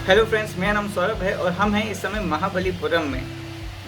Hello friends, मेरा नाम सौरभ है और हम हैं इस समय महाबलीपुरम में।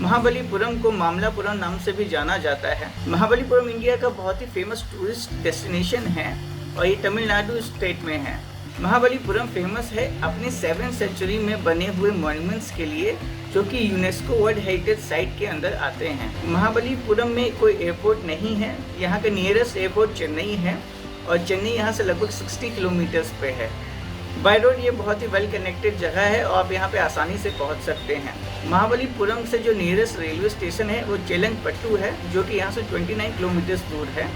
महाबलीपुरम को मामलापुरम नाम से भी जाना जाता है। महाबलीपुरम इंडिया का बहुत ही फेमस टूरिस्ट डेस्टिनेशन है और ये तमिलनाडु स्टेट में है। महाबलीपुरम फेमस है अपनी 7वीं सेंचुरी में बने हुए मॉन्यूमेंट्स के लिए, जो कि यूनेस्को वर्ल्ड हेरिटेज साइट के अंदर आते हैं। महाबलीपुरम में कोई एयरपोर्ट नहीं है। यहाँ का नियरेस्ट एयरपोर्ट चेन्नई है और चेन्नई यहाँ से लगभग 60 किलोमीटर्स पे है। बाय रोड ये बहुत ही वेल कनेक्टेड जगह है और आप यहाँ पे आसानी से पहुँच सकते हैं। महाबलीपुरम से जो नियरेस्ट रेलवे स्टेशन है वो चेलंगपट्टू है, जो कि यहाँ से 29 किलोमीटर्स दूर है।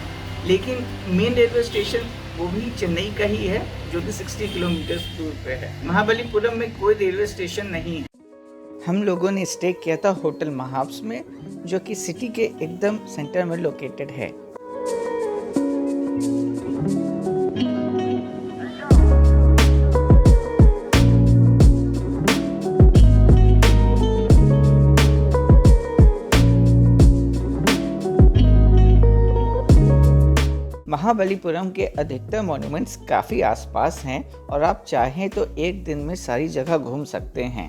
लेकिन मेन रेलवे स्टेशन वो भी चेन्नई का ही है, जो कि 60 किलोमीटर्स दूर पे है। महाबलीपुरम में कोई रेलवे स्टेशन नहीं है। हम लोगों ने स्टे किया था होटल महाब्स में, जो कि सिटी के एकदम सेंटर में लोकेटेड है। महाबलीपुरम के अधिकतर मॉन्यूमेंट्स काफ़ी आसपास हैं और आप चाहें तो एक दिन में सारी जगह घूम सकते हैं।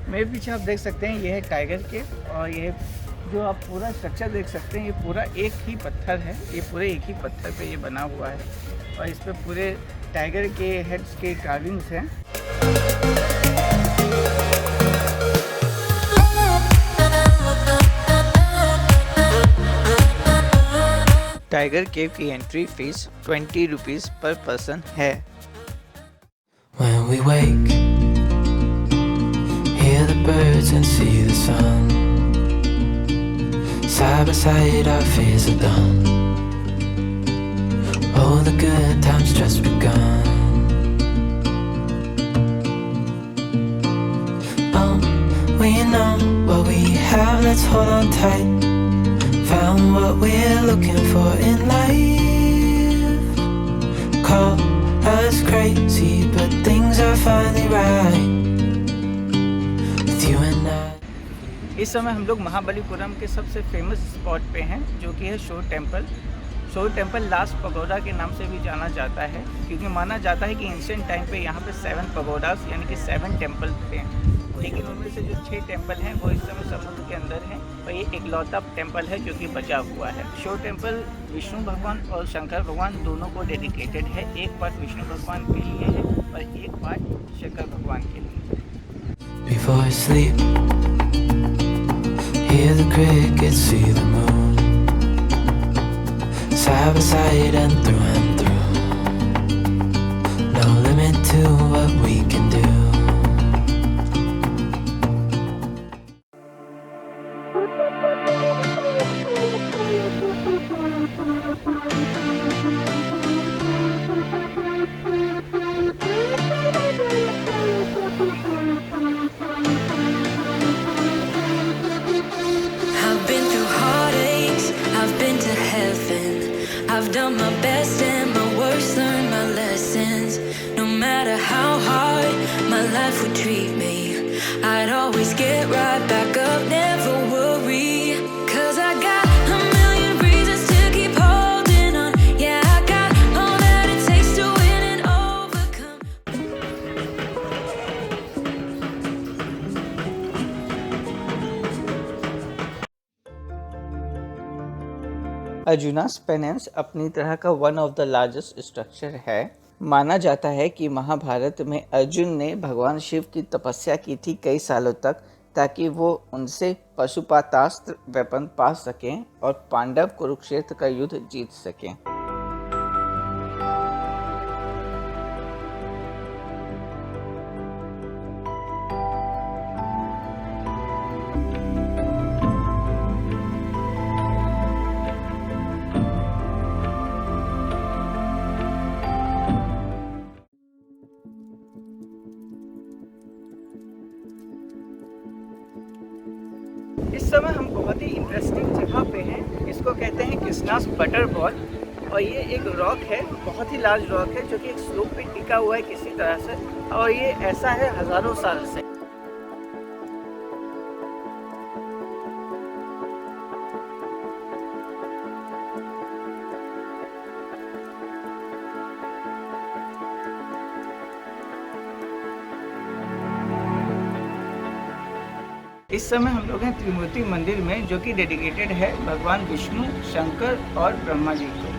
मेरे पीछे आप देख सकते हैं, ये है टाइगर केव और ये जो आप पूरा स्ट्रक्चर देख सकते हैं, ये पूरा एक ही पत्थर है। ये पूरे एक ही पत्थर पे ये बना हुआ है और इस पे पूरे टाइगर के हेड्स के कार्विंग्स हैं। टाइगर केव की एंट्री फीस 20 रुपीज़ पर पर्सन है। When we wake, hear the birds and see the sun. Side by side our fears are done. All the good times just begun. We know what we have, let's hold on tight. Found what we're looking for in life. Call us crazy, but things are finally right. With you and I. इस समय हम लोग महाबलीपुरम के सबसे famous spot पे हैं, जो कि है शोर टेम्पल। शोर टेम्पल लास्ट पगोडा के नाम से भी जाना जाता है, क्योंकि माना जाता है कि एंशिएंट टाइम पे यहाँ पे 7 पगोडास यानी कि 7 टेम्पल थे। लेकिन उनमें से जो 6 टेम्पल हैं वो इस समय समुद्र के अंदर हैं और ये इकलौता टेम्पल है जो कि बचा हुआ है। शोर टेम्पल विष्णु भगवान और शंकर भगवान दोनों को डेडिकेटेड है। एक पार्ट विष्णु भगवान के लिए है और एक पार्ट शंकर भगवान के लिए। Before I sleep, hear the crickets, see the moon. Side by side and through. No limit to what we can do. I've done my best and my worst, learned my lessons. No matter how hard my life would treat me, I'd always get right back up, never worry. 'Cause I got a million reasons to keep holding on. Yeah, I got all that it takes to win and overcome. Arjuna's penance अपनी तरह का one of the largest structure है। माना जाता है कि महाभारत में अर्जुन ने भगवान शिव की तपस्या की थी कई सालों तक, ताकि वो उनसे पशुपातास्त्र वेपन पा सकें और पांडव कुरुक्षेत्र का युद्ध जीत सकें। इस समय हम बहुत ही इंटरेस्टिंग जगह पे हैं। इसको कहते हैं कृष्णास बटर बॉल और ये एक रॉक है, बहुत ही लार्ज रॉक है जो कि एक स्लोप पे टिका हुआ है किसी तरह से, और ये ऐसा है हज़ारों साल से। इस समय हम लोग हैं त्रिमूर्ति मंदिर में, जो कि डेडिकेटेड है भगवान विष्णु, शंकर और ब्रह्मा जी को।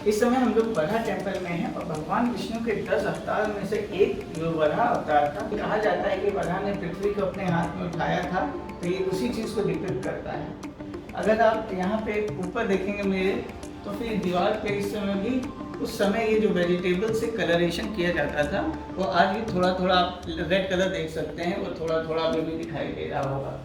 इस समय हम लोग वराह टेम्पल में हैं और भगवान विष्णु के 10 अवतार में से एक जो वराह अवतार था, कहा जाता है कि वराह ने पृथ्वी को अपने हाथ में उठाया था, तो ये उसी चीज़ को डिपिक्ट करता है। अगर आप यहाँ पे ऊपर देखेंगे मेरे, तो फिर दीवार पे इस समय भी, उस समय ये जो वेजिटेबल से कलरेशन किया जाता था, वो आज भी थोड़ा थोड़ा आप रेड कलर देख सकते हैं, वो थोड़ा थोड़ा अभी भी दिखाई दे रहा होगा।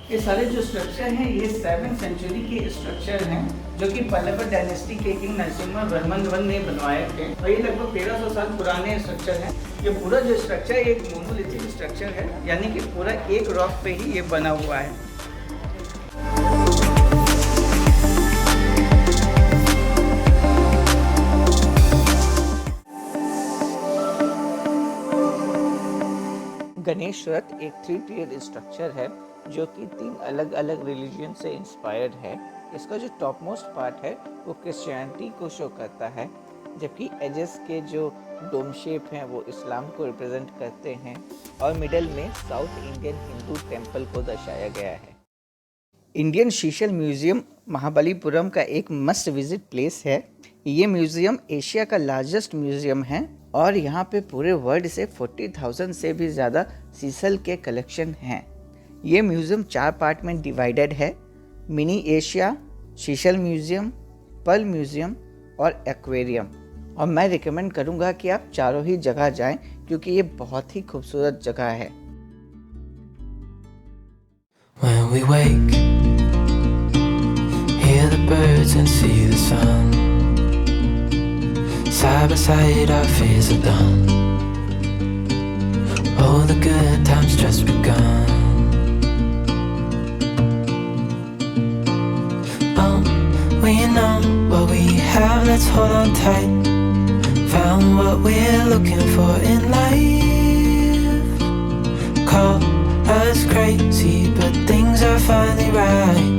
ये सारे जो स्ट्रक्चर हैं ये 7वीं सेंचुरी के स्ट्रक्चर हैं, जो कि पल्लव डायनेस्टी के किंग नरसिम्हा वर्मन वन ने बनवाए थे और ये लगभग 1300 साल पुराने स्ट्रक्चर हैं। ये पूरा जो स्ट्रक्चर एक मोनोलिथिक स्ट्रक्चर है, यानी कि पूरा एक रॉक पे ही ये बना हुआ है। गणेश रथ एक 3 टियर स्ट्रक्चर है, जो कि 3 अलग अलग रिलीजन से इंस्पायर्ड है। इसका जो टॉप मोस्ट पार्ट है वो क्रिश्चियनिटी को शो करता है, जबकि एजेस के जो डोम शेप हैं वो इस्लाम को रिप्रेजेंट करते हैं और मिडल में साउथ इंडियन हिंदू टेम्पल को दर्शाया गया है। इंडियन शीशल म्यूजियम महाबलीपुरम का एक मस्ट विजिट प्लेस है। ये म्यूजियम एशिया का लार्जेस्ट म्यूजियम है और यहाँ पे पूरे वर्ल्ड से 40,000 से भी ज़्यादा सीसल के कलेक्शन हैं। ये म्यूज़ियम 4 पार्ट में डिवाइडेड है: mini Asia, seashell museum, pearl museum और एक्वेरियम। और मैं रिकमेंड करूँगा कि आप चारों ही जगह जाएं, क्योंकि ये बहुत ही खूबसूरत जगह है। When we wake, hear the birds and see the sun. Side by side our fears are done. Oh, the good times just begun. We know what we have, let's hold on tight. Found what we're looking for in life. Call us crazy, but things are finally right.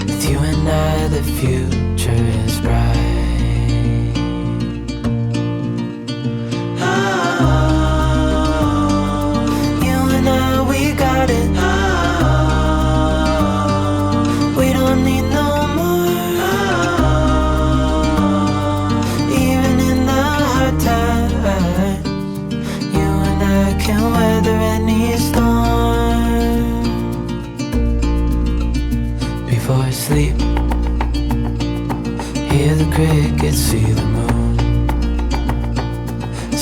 With you and I, the future is bright. You and I, we got it. We don't need no more. Even in the hard times, you and I can weather any storm. Before sleep, hear the crickets, see the moon.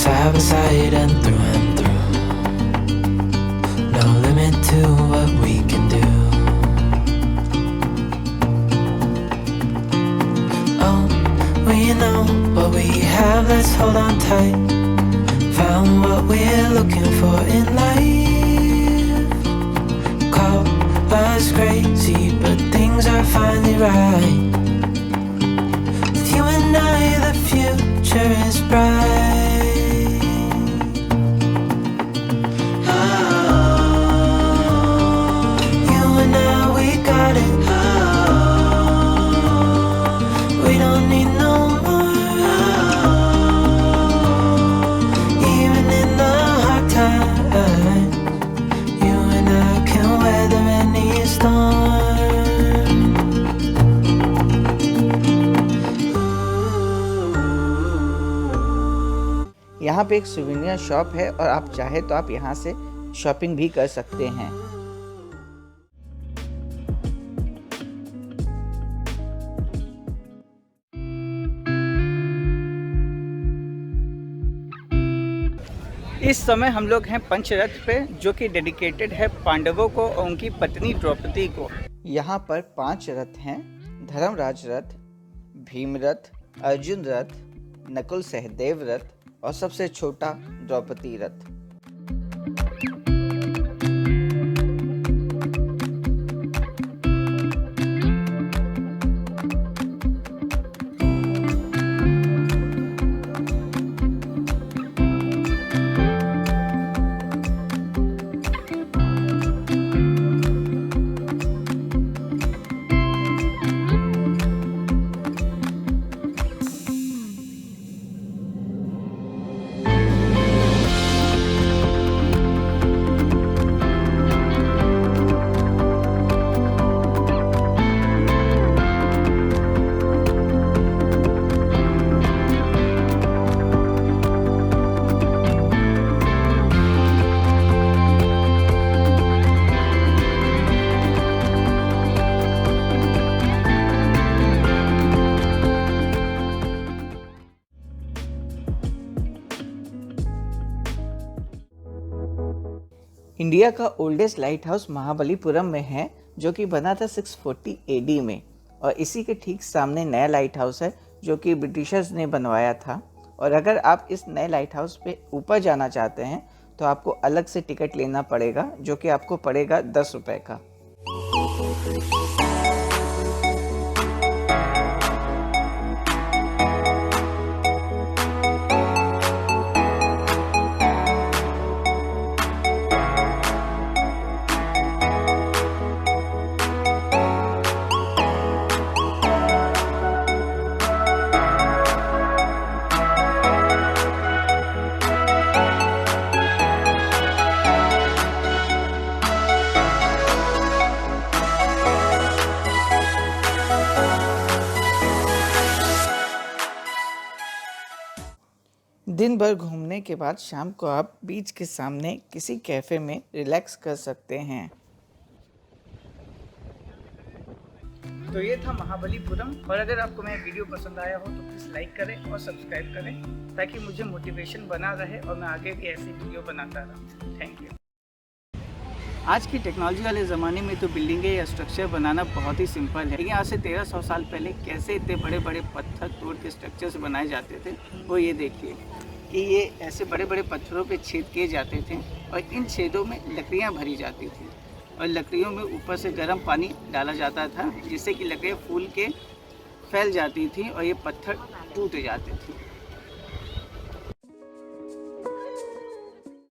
Side by side and through. No limit to what we can do. We know what we have, let's hold on tight. Found what we're looking for in life. Call us crazy, but things are finally right. With you and I, the future is bright. You and I, we got it. We don't need no more. Even in the hard times, you and I can weather any storm. यहाँ पे एक souvenir shop है और आप चाहे तो आप यहाँ से शॉपिंग भी कर सकते हैं। इस समय हम लोग हैं पंचरथ पे, जो कि डेडिकेटेड है पांडवों को और उनकी पत्नी द्रौपदी को। यहाँ पर 5 रथ हैं: धर्मराज रथ, भीम रथ, अर्जुन रथ, नकुल सहदेव रथ और सबसे छोटा द्रौपदी रथ। इंडिया का ओल्डेस्ट लाइट हाउस महाबलीपुरम में है, जो कि बना था 640 AD में। और इसी के ठीक सामने नया लाइट हाउस है जो कि ब्रिटिशर्स ने बनवाया था। और अगर आप इस नए लाइट हाउस पे ऊपर जाना चाहते हैं तो आपको अलग से टिकट लेना पड़ेगा, जो कि आपको पड़ेगा 10 रुपये का। दिन भर घूमने के बाद शाम को आप बीच के सामने किसी कैफ़े में रिलैक्स कर सकते हैं। तो ये था महाबलीपुरम। और अगर आपको मेरा वीडियो पसंद आया हो तो प्लीज़ लाइक करें और सब्सक्राइब करें, ताकि मुझे मोटिवेशन बना रहे और मैं आगे भी ऐसी वीडियो बनाता रहूँ। Thank you. आज की टेक्नोलॉजी वाले ज़माने में तो बिल्डिंगें या स्ट्रक्चर बनाना बहुत ही सिंपल है, लेकिन आज से 1300 साल पहले कैसे इतने बड़े बड़े पत्थर तोड़ के स्ट्रक्चर्स बनाए जाते थे, वो ये देखिए कि ये ऐसे बड़े बड़े पत्थरों पे छेद किए जाते थे और इन छेदों में लकड़ियाँ भरी जाती थी और लकड़ियों में ऊपर से गर्म पानी डाला जाता था, जिससे कि लकड़ियाँ फूल के फैल जाती थी और ये पत्थर टूट जाते थे।